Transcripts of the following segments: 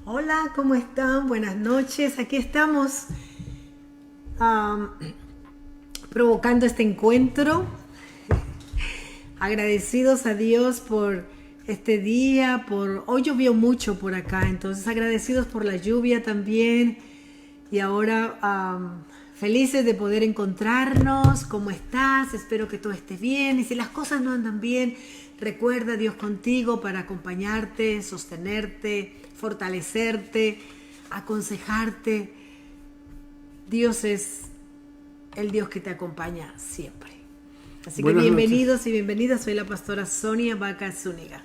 Hola, ¿cómo están? Buenas noches. Aquí estamos provocando este encuentro. Agradecidos a Dios por este día, hoy llovió mucho por acá, entonces agradecidos por la lluvia también. Y ahora felices de poder encontrarnos. ¿Cómo estás? Espero que todo esté bien. Y si las cosas no andan bien, recuerda Dios contigo para acompañarte, sostenerte, fortalecerte, aconsejarte. Dios es el Dios que te acompaña siempre. Así que bienvenidos y bienvenidas. Soy la pastora Sonia Vaca Zúñiga.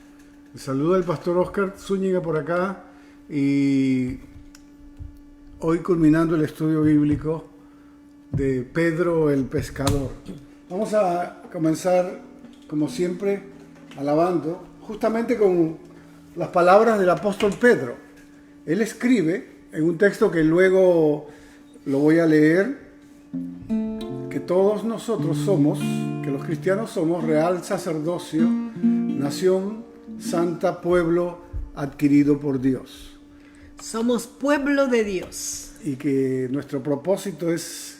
Saluda al pastor Oscar Zúñiga por acá y hoy culminando el estudio bíblico de Pedro el pescador. Vamos a comenzar como siempre alabando justamente con las palabras del apóstol Pedro. Él escribe en un texto que luego lo voy a leer, que todos nosotros somos, que los cristianos somos real sacerdocio, nación santa, pueblo adquirido por Dios. Somos pueblo de Dios. Y que nuestro propósito es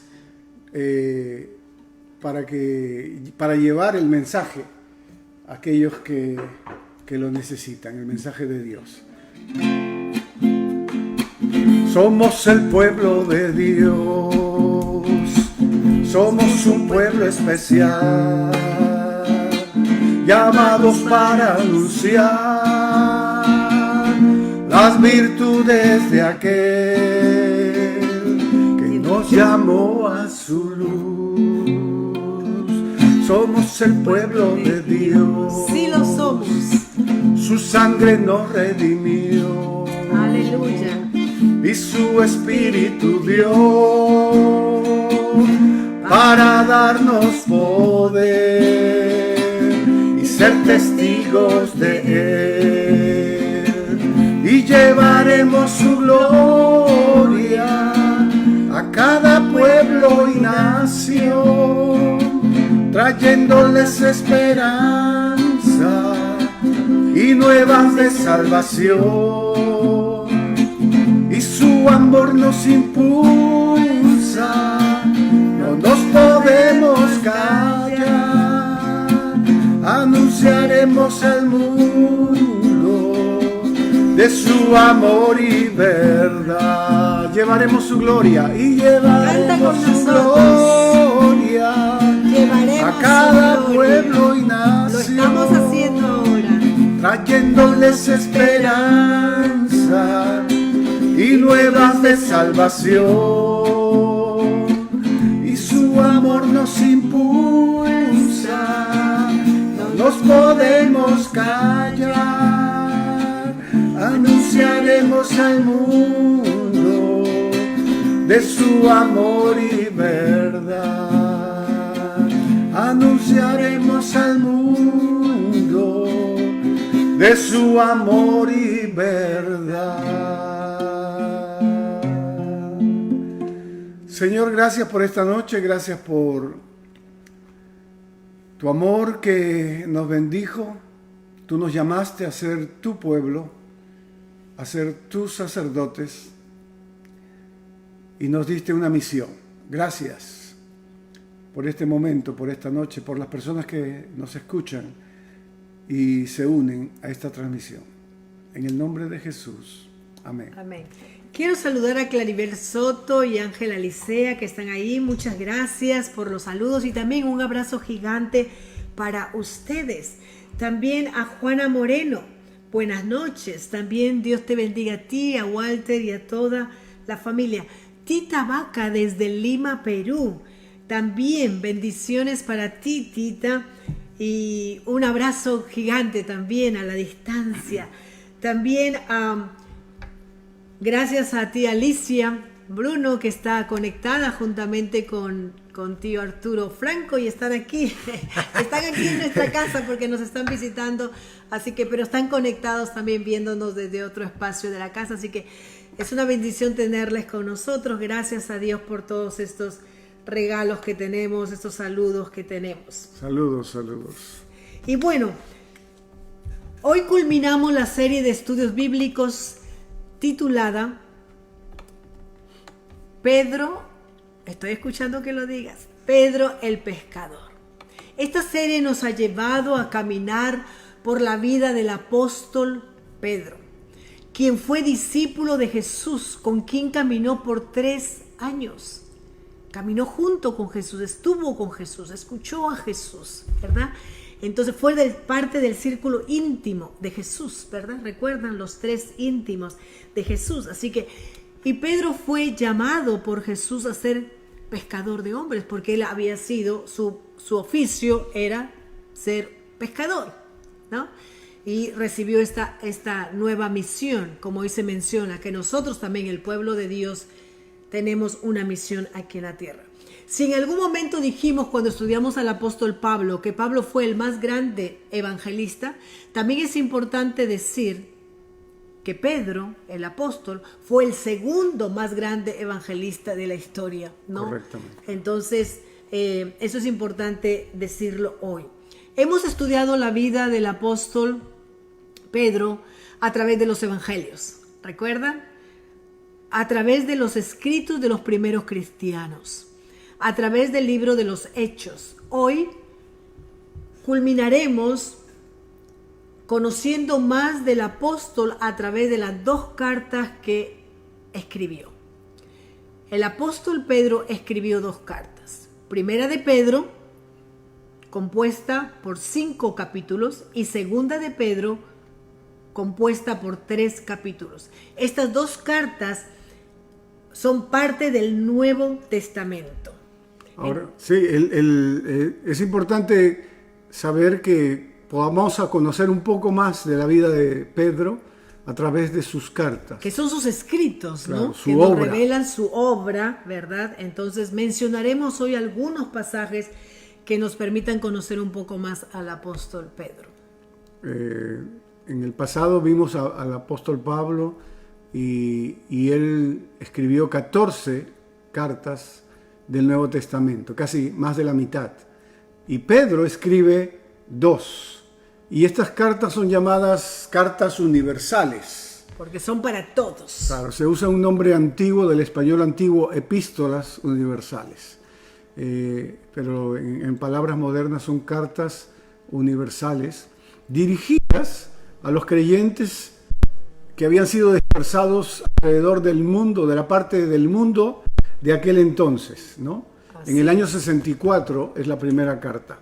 para llevar el mensaje a aquellos que lo necesitan, el mensaje de Dios. Somos el pueblo de Dios, somos un pueblo especial, llamados para anunciar las virtudes de aquel que nos llamó a su luz. Somos el pueblo de Dios, sí lo somos. Su sangre nos redimió. Aleluya. Y su espíritu dio para darnos poder y ser testigos de él. Y llevaremos su gloria a cada pueblo y nación, trayéndoles esperanza y nuevas de salvación. Y su amor nos impulsa, no nos podemos callar, anunciaremos al mundo de su amor y verdad. Llevaremos su gloria y llevaremos su gloria a cada pueblo y nación. Lo estamos haciendo ahora, trayéndoles esperanza y nuevas de salvación. Y su amor nos impulsa, no nos podemos callar, anunciaremos al mundo de su amor y verdad. Anunciaremos al mundo de su amor y verdad. Señor, gracias por esta noche, gracias por tu amor que nos bendijo. Tú nos llamaste a ser tu pueblo, a ser tus sacerdotes y nos diste una misión. Gracias por este momento, por esta noche, por las personas que nos escuchan y se unen a esta transmisión. En el nombre de Jesús. Amén. Amén. Quiero saludar a Claribel Soto y Ángela Licea que están ahí. Muchas gracias por los saludos y también un abrazo gigante para ustedes. También a Juana Moreno. Buenas noches. También Dios te bendiga a ti, a Walter y a toda la familia. Tita Vaca desde Lima, Perú. También bendiciones para ti, Tita. Y un abrazo gigante también a la distancia. También gracias a ti Alicia Bruno, que está conectada juntamente con tío Arturo Franco y están aquí en nuestra casa porque nos están visitando, así que pero están conectados también viéndonos desde otro espacio de la casa, así que es una bendición tenerles con nosotros. Gracias a Dios por todos estos regalos que tenemos, estos saludos que tenemos. Saludos. Y bueno, hoy culminamos la serie de estudios bíblicos titulada Pedro, estoy escuchando que lo digas, Pedro el pescador. Esta serie nos ha llevado a caminar por la vida del apóstol Pedro, quien fue discípulo de Jesús, con quien caminó por 3 años. Caminó junto con Jesús, estuvo con Jesús, escuchó a Jesús, ¿verdad? Entonces fue parte del círculo íntimo de Jesús, ¿verdad? Recuerdan los 3 íntimos de Jesús. Así que, y Pedro fue llamado por Jesús a ser pescador de hombres, porque él había sido, su oficio era ser pescador, ¿no? Y recibió esta nueva misión, como hoy se menciona, que nosotros también, el pueblo de Dios, tenemos una misión aquí en la tierra. Si en algún momento dijimos cuando estudiamos al apóstol Pablo que Pablo fue el más grande evangelista, también es importante decir que Pedro, el apóstol, fue el segundo más grande evangelista de la historia, ¿no? Correctamente. Entonces, eso es importante decirlo hoy. Hemos estudiado la vida del apóstol Pedro a través de los evangelios, ¿recuerdan? A través de los escritos de los primeros cristianos, a través del libro de los Hechos. Hoy culminaremos conociendo más del apóstol a través de las 2 cartas que escribió. El apóstol Pedro escribió 2 cartas. Primera de Pedro, compuesta por 5 capítulos, y segunda de Pedro, compuesta por 3 capítulos. Estas 2 cartas son parte del Nuevo Testamento. Ahora, sí, es importante saber que podamos a conocer un poco más de la vida de Pedro a través de sus cartas. Que son sus escritos, claro, ¿no? Su que nos obra. revelan su obra, ¿verdad? Entonces mencionaremos hoy algunos pasajes que nos permitan conocer un poco más al apóstol Pedro. En el pasado vimos al apóstol Pablo y él escribió 14 cartas del Nuevo Testamento, casi más de la mitad. Y Pedro escribe 2. Y estas cartas son llamadas cartas universales. Porque son para todos. Claro, se usa un nombre antiguo del español antiguo, epístolas universales. Pero en palabras modernas son cartas universales dirigidas a los creyentes que habían sido dispersados alrededor del mundo, de la parte del mundo de aquel entonces, ¿no? En el año 64 es la primera carta,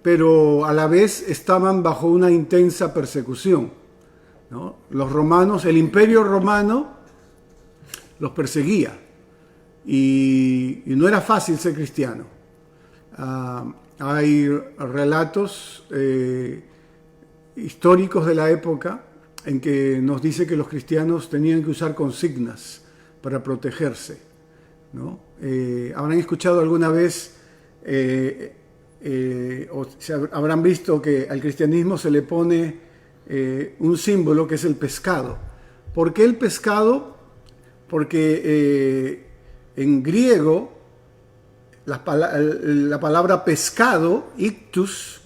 pero a la vez estaban bajo una intensa persecución, ¿no? Los romanos, el imperio romano los perseguía y no era fácil ser cristiano. Hay relatos históricos de la época en que nos dice que los cristianos tenían que usar consignas para protegerse, ¿no? Habrán escuchado alguna vez o habrán visto que al cristianismo se le pone un símbolo que es el pescado. ¿Por qué el pescado? Porque en griego la palabra pescado, ictus,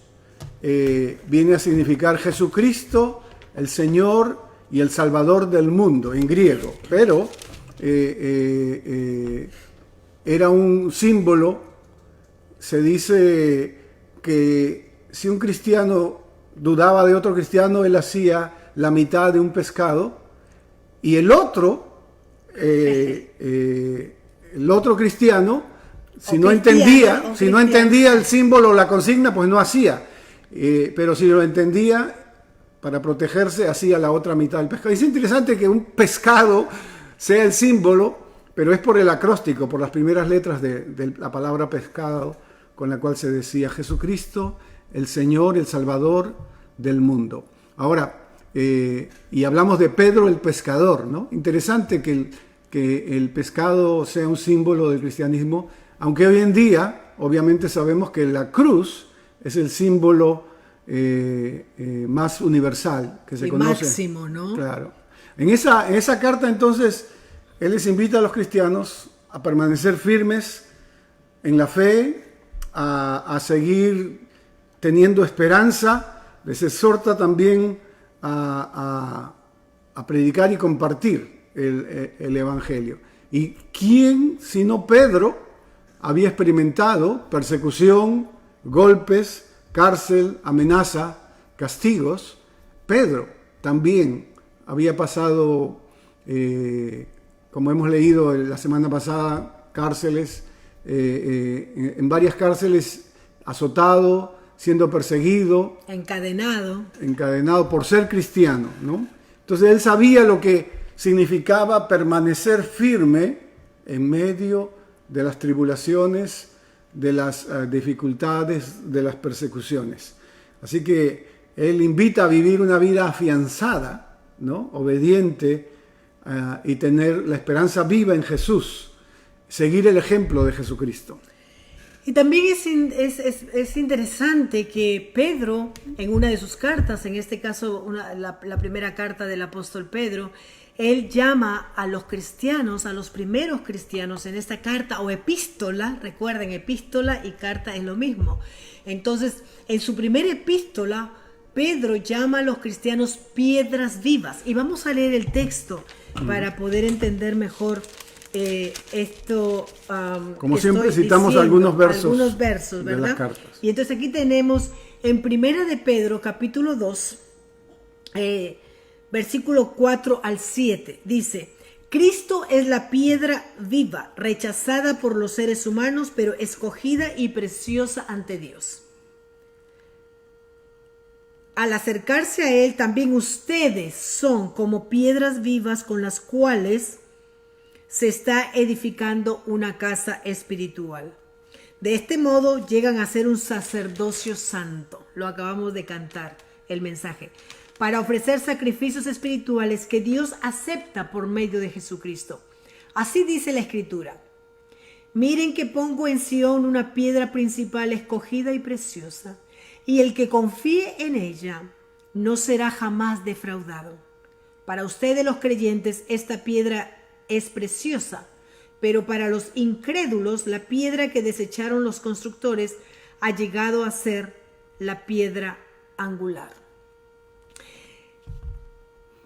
viene a significar Jesucristo, el Señor y el Salvador del mundo, en griego. Pero era un símbolo. Se dice que si un cristiano dudaba de otro cristiano, él hacía la mitad de un pescado y el otro cristiano, si no entendía el símbolo o la consigna, pues no hacía. Pero si lo entendía, para protegerse, hacía la otra mitad del pescado. Es interesante que un pescado sea el símbolo, pero es por el acróstico, por las primeras letras de la palabra pescado, con la cual se decía Jesucristo, el Señor, el Salvador del mundo. Ahora, y hablamos de Pedro el pescador, ¿no? Interesante que el pescado sea un símbolo del cristianismo, aunque hoy en día, obviamente sabemos que la cruz es el símbolo más universal que se conoce. Máximo, ¿no? Claro. En esa carta, entonces, él les invita a los cristianos a permanecer firmes en la fe, a seguir teniendo esperanza. Les exhorta también a a predicar y compartir el Evangelio. ¿Y quién, sino Pedro, había experimentado persecución, golpes, cárcel, amenaza, castigos? Pedro también había pasado, como hemos leído la semana pasada, cárceles, en varias cárceles, azotado, siendo perseguido, encadenado por ser cristiano, ¿no? Entonces él sabía lo que significaba permanecer firme en medio de las tribulaciones, de las dificultades, de las persecuciones. Así que él invita a vivir una vida afianzada, ¿no? Obediente, y tener la esperanza viva en Jesús, seguir el ejemplo de Jesucristo. Y también es interesante que Pedro, en una de sus cartas, en este caso la primera carta del apóstol Pedro, él llama a los cristianos, a los primeros cristianos en esta carta o epístola. Recuerden, epístola y carta es lo mismo. Entonces, en su primera epístola, Pedro llama a los cristianos piedras vivas. Y vamos a leer el texto para poder entender mejor esto. Como siempre citamos algunos versos, ¿verdad? De las cartas. Y entonces aquí tenemos en Primera de Pedro, capítulo 2, versículo 4 al 7, dice: Cristo es la piedra viva, rechazada por los seres humanos, pero escogida y preciosa ante Dios. Al acercarse a Él, también ustedes son como piedras vivas con las cuales se está edificando una casa espiritual. De este modo llegan a ser un sacerdocio santo. Lo acabamos de cantar, el mensaje. Para ofrecer sacrificios espirituales que Dios acepta por medio de Jesucristo. Así dice la Escritura: Miren que pongo en Sión una piedra principal escogida y preciosa, y el que confíe en ella no será jamás defraudado. Para ustedes los creyentes esta piedra es preciosa, pero para los incrédulos la piedra que desecharon los constructores ha llegado a ser la piedra angular.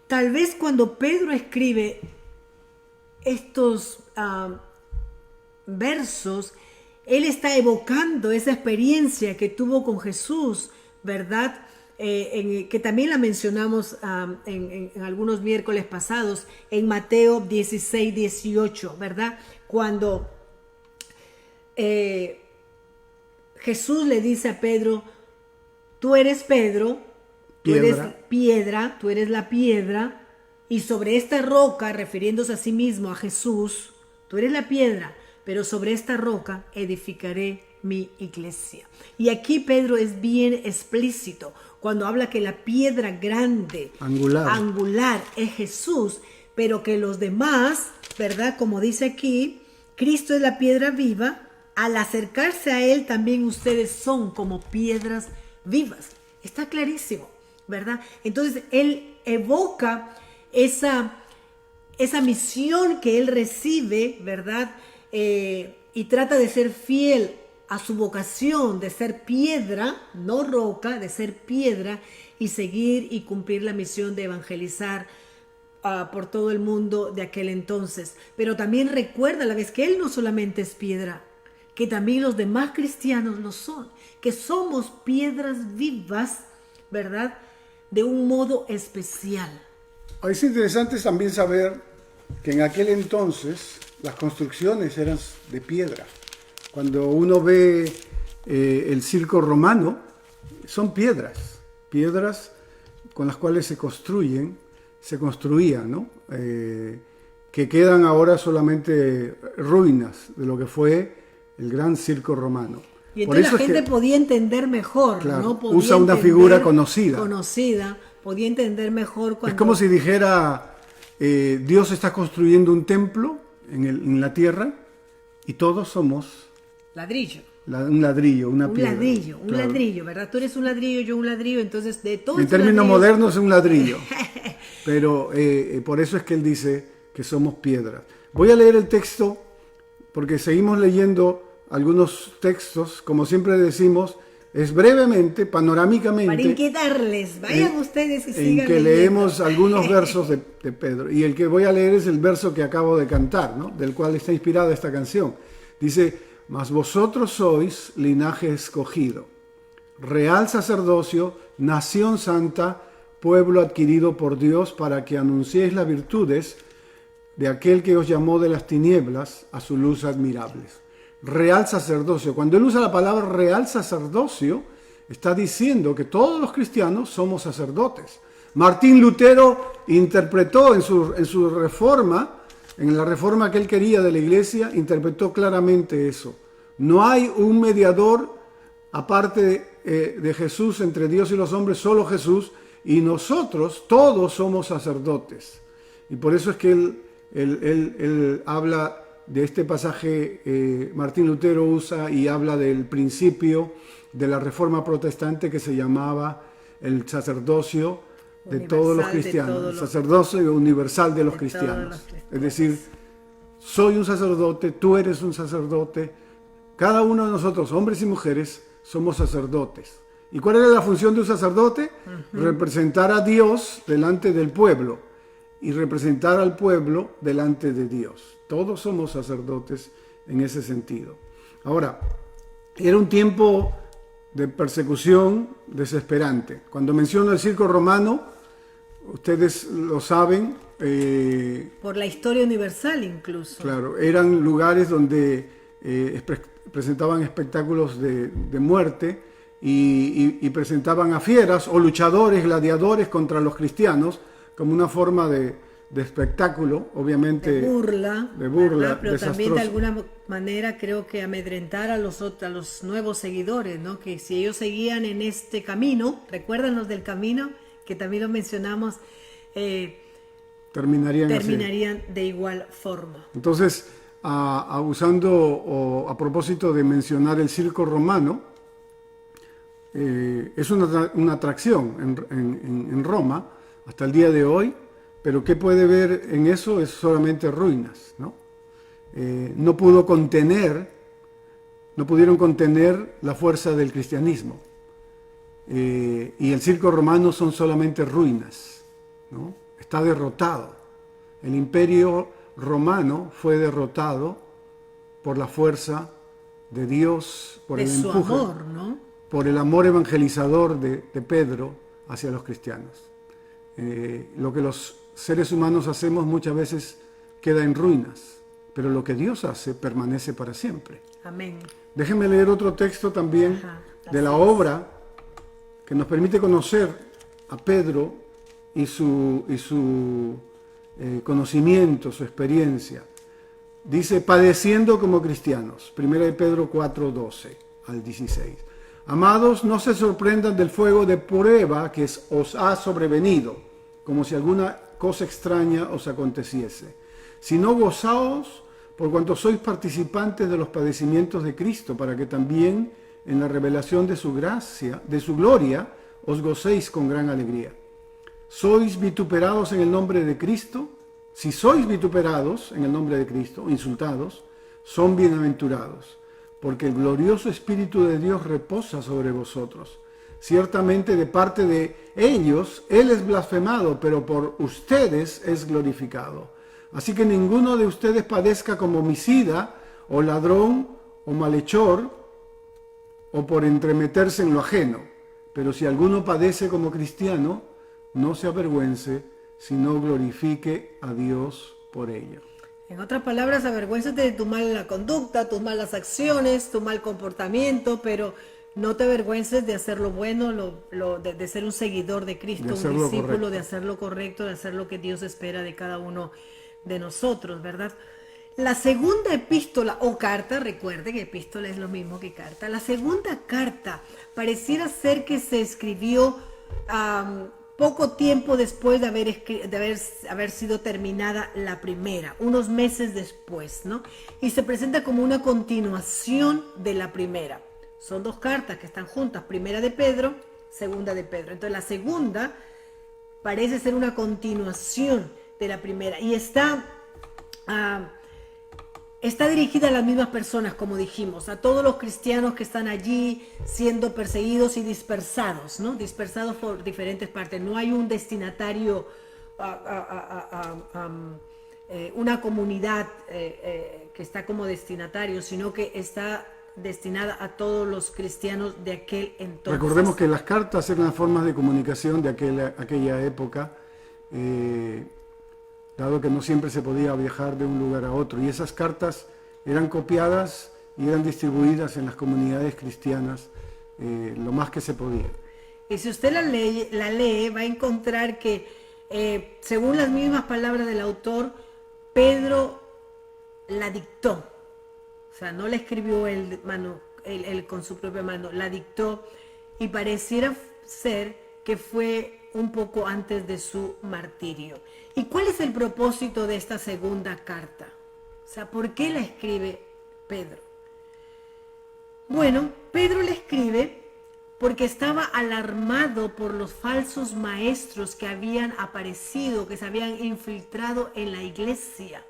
Tal vez cuando Pedro escribe estos versos, él está evocando esa experiencia que tuvo con Jesús, ¿verdad? Que también la mencionamos en algunos miércoles pasados, en Mateo 16, 18, ¿verdad? Cuando Jesús le dice a Pedro: tú eres Pedro, tú eres piedra, tú eres la piedra, y sobre esta roca, refiriéndose a sí mismo, a Jesús, tú eres la piedra, pero sobre esta roca edificaré mi iglesia. Y aquí Pedro es bien explícito cuando habla que la piedra grande, angular es Jesús, pero que los demás, ¿verdad? Como dice aquí, Cristo es la piedra viva. Al acercarse a Él también ustedes son como piedras vivas. Está clarísimo, ¿verdad? Entonces Él evoca esa misión que Él recibe, ¿verdad? Y trata de ser fiel a su vocación de ser piedra, no roca, de ser piedra, y seguir y cumplir la misión de evangelizar por todo el mundo de aquel entonces. Pero también recuerda a la vez que Él no solamente es piedra, que también los demás cristianos lo son, que somos piedras vivas, ¿verdad? De un modo especial. Es interesante también saber que en aquel entonces las construcciones eran de piedra. Cuando uno ve el circo romano, son piedras con las cuales se construían, ¿no? Que quedan ahora solamente ruinas de lo que fue el gran circo romano. Y entonces la gente podía entender mejor, claro, ¿no? Usa una figura conocida, podía entender mejor cuando... Es como si dijera, Dios está construyendo un templo en la tierra y todos somos... ladrillo. Un ladrillo, una piedra. Un ladrillo, ¿verdad? Tú eres un ladrillo, yo un ladrillo, entonces de todos... En términos modernos es un ladrillo, pero por eso es que él dice que somos piedras. Voy a leer el texto porque seguimos leyendo algunos textos. Como siempre decimos, es brevemente, panorámicamente, para inquietarles, vayan ustedes y sigan en que leyendo. leemos algunos versos de Pedro. Y el que voy a leer es el verso que acabo de cantar, ¿no? Del cual está inspirada esta canción. Dice: mas vosotros sois linaje escogido, real sacerdocio, nación santa, pueblo adquirido por Dios, para que anunciéis las virtudes de aquel que os llamó de las tinieblas a su luz admirables. Real sacerdocio. Cuando él usa la palabra real sacerdocio, está diciendo que todos los cristianos somos sacerdotes. Martín Lutero interpretó en su reforma, en la reforma que él quería de la iglesia, interpretó claramente eso. No hay un mediador aparte de Jesús entre Dios y los hombres, solo Jesús, y nosotros todos somos sacerdotes. Y por eso es que él habla de este pasaje. Martín Lutero usa y habla del principio de la reforma protestante que se llamaba el sacerdocio de todos los cristianos, el sacerdocio universal de los cristianos. Es decir, soy un sacerdote, tú eres un sacerdote, cada uno de nosotros, hombres y mujeres, somos sacerdotes. ¿Y cuál era la función de un sacerdote? Representar a Dios delante del pueblo y representar al pueblo delante de Dios. Todos somos sacerdotes en ese sentido. Ahora, era un tiempo de persecución desesperante. Cuando menciono el circo romano, ustedes lo saben. Por la historia universal incluso. Claro, eran lugares donde presentaban espectáculos de muerte y presentaban a fieras o luchadores, gladiadores contra los cristianos, como una forma de espectáculo, obviamente. De burla, pero desastroso. también de alguna manera creo que amedrentar a los nuevos seguidores, ¿no? Que si ellos seguían en este camino, recuerdan los del camino, que también lo mencionamos, terminarían de igual forma. Entonces, a propósito de mencionar el circo romano, es una atracción en Roma hasta el día de hoy, pero ¿qué puede ver en eso? Es solamente ruinas, ¿no? No pudieron contener la fuerza del cristianismo. Y el circo romano son solamente ruinas, ¿no? Está derrotado. El imperio romano fue derrotado por la fuerza de Dios, por el empuje, su amor, ¿no? Por el amor evangelizador de Pedro hacia los cristianos. Lo que los seres humanos hacemos muchas veces queda en ruinas, pero lo que Dios hace permanece para siempre. Amén. Déjenme leer otro texto también de la obra que nos permite conocer a Pedro y su conocimiento, su experiencia. Dice: padeciendo como cristianos. 1 Pedro 4:12 al 16. Amados, no se sorprendan del fuego de prueba que os ha sobrevenido, como si alguna cosa extraña os aconteciese, sino gozaos por cuanto sois participantes de los padecimientos de Cristo, para que también en la revelación de su gracia, de su gloria, os gocéis con gran alegría. ¿Sois vituperados en el nombre de Cristo? Si sois vituperados en el nombre de Cristo, insultados, son bienaventurados, porque el glorioso Espíritu de Dios reposa sobre vosotros. Ciertamente de parte de ellos Él es blasfemado, pero por ustedes es glorificado. Así que ninguno de ustedes padezca como homicida, o ladrón, o malhechor, o por entremeterse en lo ajeno. Pero si alguno padece como cristiano, no se avergüence, sino glorifique a Dios por ello. En otras palabras, avergüénzate de tu mala conducta, tus malas acciones, tu mal comportamiento, pero no te avergüences de hacer lo bueno, de ser un seguidor de Cristo, un discípulo, correcto. De hacer lo correcto, de hacer lo que Dios espera de cada uno de nosotros, ¿verdad? La segunda epístola o carta, recuerden que epístola es lo mismo que carta, la segunda carta pareciera ser que se escribió poco tiempo después de haber sido terminada la primera, unos meses después, ¿no? Y se presenta como una continuación de la primera. Son dos cartas que están juntas, primera de Pedro, segunda de Pedro. Entonces la segunda parece ser una continuación de la primera y está está dirigida a las mismas personas, como dijimos, a todos los cristianos que están allí siendo perseguidos y dispersados, ¿no? Dispersados por diferentes partes. No hay un destinatario, una comunidad que está como destinatario, sino que está destinada a todos los cristianos de aquel entonces. Recordemos que las cartas eran las formas de comunicación de aquella época, dado que no siempre se podía viajar de un lugar a otro, y esas cartas eran copiadas y eran distribuidas en las comunidades cristianas lo más que se podía. Y si usted la lee, va a encontrar que, según las mismas palabras del autor, Pedro la dictó. O sea, no la escribió él con su propia mano, la dictó, y pareciera ser que fue un poco antes de su martirio. ¿Y cuál es el propósito de esta segunda carta? O sea, ¿por qué la escribe Pedro? Bueno, Pedro la escribe porque estaba alarmado por los falsos maestros que habían aparecido, que se habían infiltrado en la iglesia,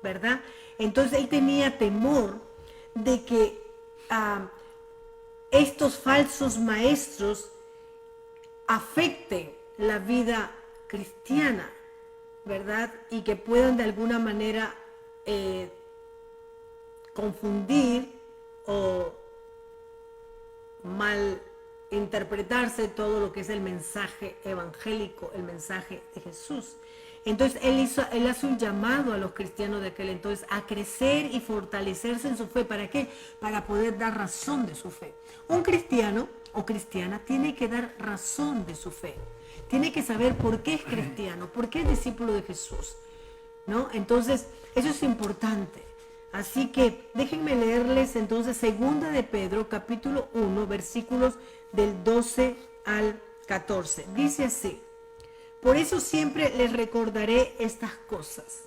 ¿verdad? Entonces él tenía temor de que estos falsos maestros afecten la vida cristiana, ¿verdad? Y que puedan de alguna manera confundir o mal interpretarse todo lo que es el mensaje evangélico, el mensaje de Jesús. Entonces él hace un llamado a los cristianos de aquel entonces a crecer y fortalecerse en su fe. ¿Para qué? Para poder dar razón de su fe. Un cristiano o cristiana tiene que dar razón de su fe. Tiene que saber por qué es cristiano, por qué es discípulo de Jesús, ¿no? Entonces, eso es importante. Así que déjenme leerles entonces segunda de Pedro, capítulo 1, versículos del 12 al 14. Dice así: por eso siempre les recordaré estas cosas,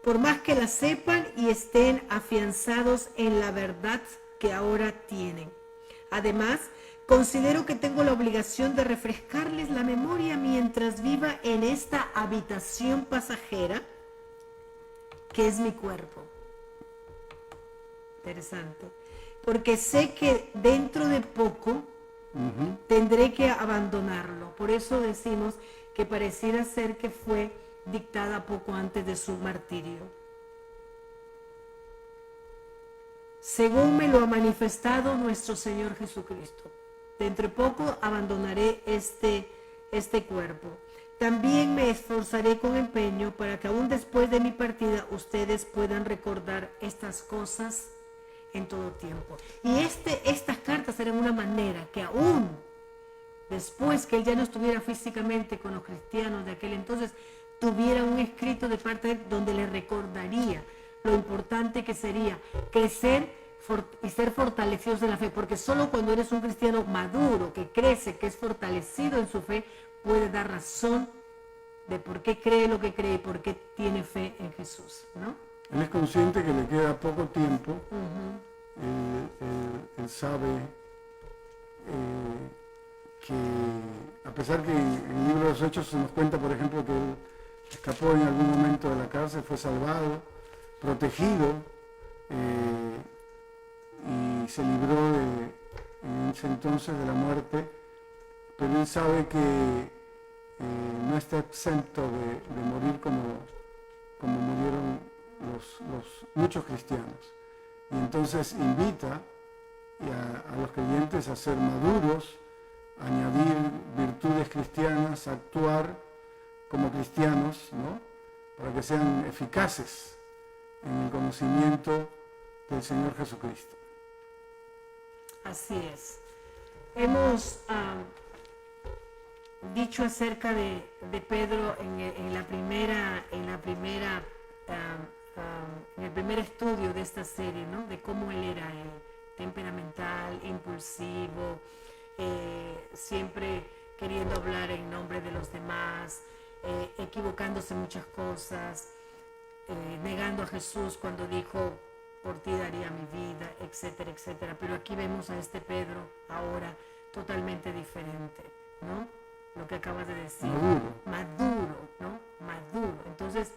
por más que las sepan y estén afianzados en la verdad que ahora tienen. Además, considero que tengo la obligación de refrescarles la memoria mientras viva en esta habitación pasajera, que es mi cuerpo. Interesante. Porque sé que dentro de poco tendré que abandonarlo. Por eso decimos que pareciera ser que fue dictada poco antes de su martirio. Según me lo ha manifestado nuestro Señor Jesucristo. Dentro de poco abandonaré este cuerpo. También me esforzaré con empeño para que aún después de mi partida ustedes puedan recordar estas cosas en todo tiempo. Y estas cartas eran una manera que aún después que él ya no estuviera físicamente con los cristianos de aquel entonces, tuviera un escrito de parte de él donde le recordaría lo importante que sería crecer y ser fortalecidos en la fe, porque solo cuando eres un cristiano maduro, que crece, que es fortalecido en su fe, puede dar razón de por qué cree lo que cree y por qué tiene fe en Jesús, ¿no? Él es consciente que le queda poco tiempo. Él sabe que, a pesar que en el libro de los Hechos se nos cuenta, por ejemplo, que él escapó en algún momento de la cárcel, fue salvado, protegido, y se libró en ese entonces de la muerte, pero él sabe que no está exento de morir como murieron muchos cristianos. Y entonces invita a los creyentes a ser maduros, a añadir virtudes cristianas, a actuar como cristianos, ¿no? Para que sean eficaces en el conocimiento del Señor Jesucristo. Así es. Hemos dicho acerca de Pedro en el primer estudio de esta serie, ¿no? De cómo él era temperamental, impulsivo, siempre queriendo hablar en nombre de los demás, equivocándose en muchas cosas, negando a Jesús cuando dijo: por ti daría mi vida, etcétera, etcétera. Pero aquí vemos a este Pedro ahora totalmente diferente, ¿no? Lo que acabas de decir. Maduro, ¿no? Maduro. Entonces,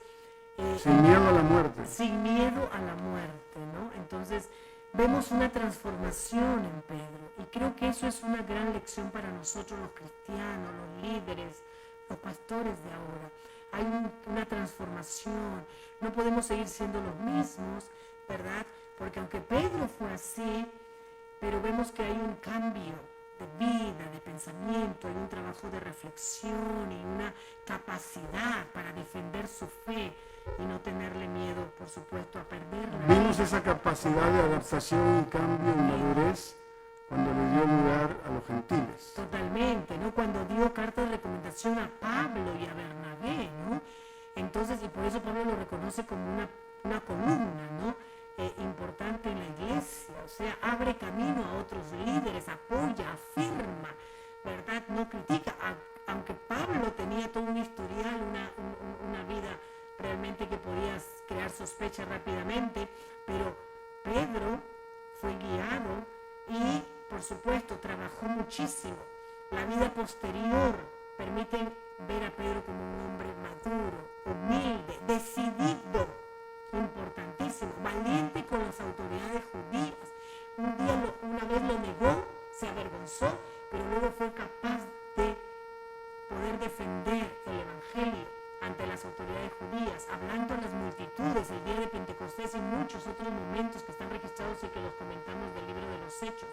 Sin miedo a la muerte. Sin miedo a la muerte, ¿no? Entonces vemos una transformación en Pedro y creo que eso es una gran lección para nosotros los cristianos, los líderes, los pastores de ahora. Hay una transformación, no podemos seguir siendo los mismos, ¿verdad? Porque aunque Pedro fue así, pero vemos que hay un cambio de vida, de pensamiento, hay un trabajo de reflexión y una capacidad para defender su fe y no tenerle miedo, por supuesto, a perderla. Vimos esa capacidad de adaptación y cambio y madurez cuando le dio lugar a los gentiles. Totalmente, ¿no? Cuando dio carta de recomendación a Pablo y a Bernabé, ¿no? Entonces, y por eso Pablo lo reconoce como una columna, ¿no? Importante en la iglesia, o sea, abre camino a otros líderes, apoya, afirma, ¿verdad? No critica, aunque Pablo tenía todo un historial, una vida realmente que podía crear sospecha rápidamente, pero Pedro fue guiado y, por supuesto, trabajó muchísimo. La vida posterior permite ver a Pedro como un hombre maduro, humilde, decidido, importantísimo, valiente con las autoridades judías. Una vez lo negó, se avergonzó, pero luego fue capaz de poder defender el evangelio ante las autoridades judías, hablando a las multitudes el día de Pentecostés y muchos otros momentos que están registrados y que los comentamos del libro de los Hechos,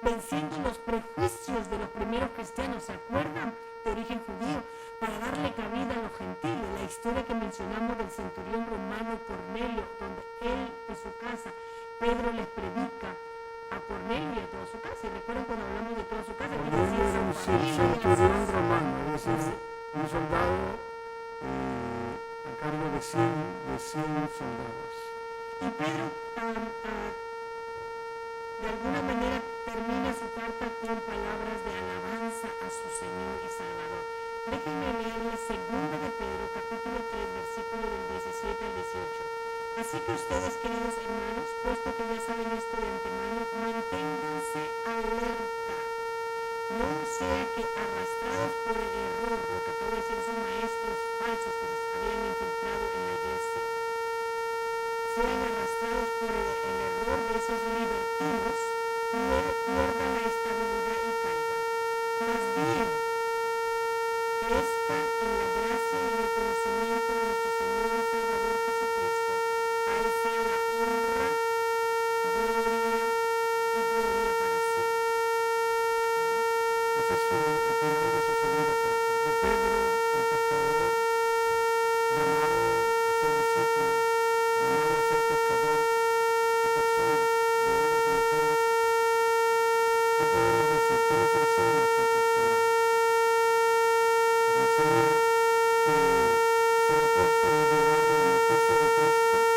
venciendo los prejuicios de los primeros cristianos, ¿se acuerdan? De origen judío, para darle cabida a los gentiles. La historia que mencionamos del centurión romano Cornelio, donde él y su casa, Pedro les predica a Cornelio y a toda su casa. Y recuerdan cuando hablamos de toda su casa, que Cornelio era un centurión romano, es decir, un soldado a cargo de 100 soldados. Y Pedro, de alguna manera, termina su carta con palabras de alabanza a su Señor y Salvador. Déjenme leerles 2 de Pedro, capítulo 3, versículo del 17 al 18. Así que ustedes, queridos hermanos, puesto que ya saben esto de antemano, manténganse alerta. No sea que arrastrados por el error, lo que acabo de decir, esos maestros falsos que se habían infiltrado en la iglesia, sean arrastrados por el error de esos libertinos, pierdan la estabilidad y caigan. Más bien, crezcan en la gracia y en el conocimiento de nuestro Señor y Salvador Jesucristo. A Él sea la honra, gloria y gloria para siempre. Ese es el final de su segunda carta. De Pedro, el pescador, llamado a ser discípulo, llamado a ser pescador de personas, de hombres y mujeres, ¿qué podemos decir? ¿Qué nos enseña su apostolado? Nos enseña que ser apóstol es llevar la noticia de Cristo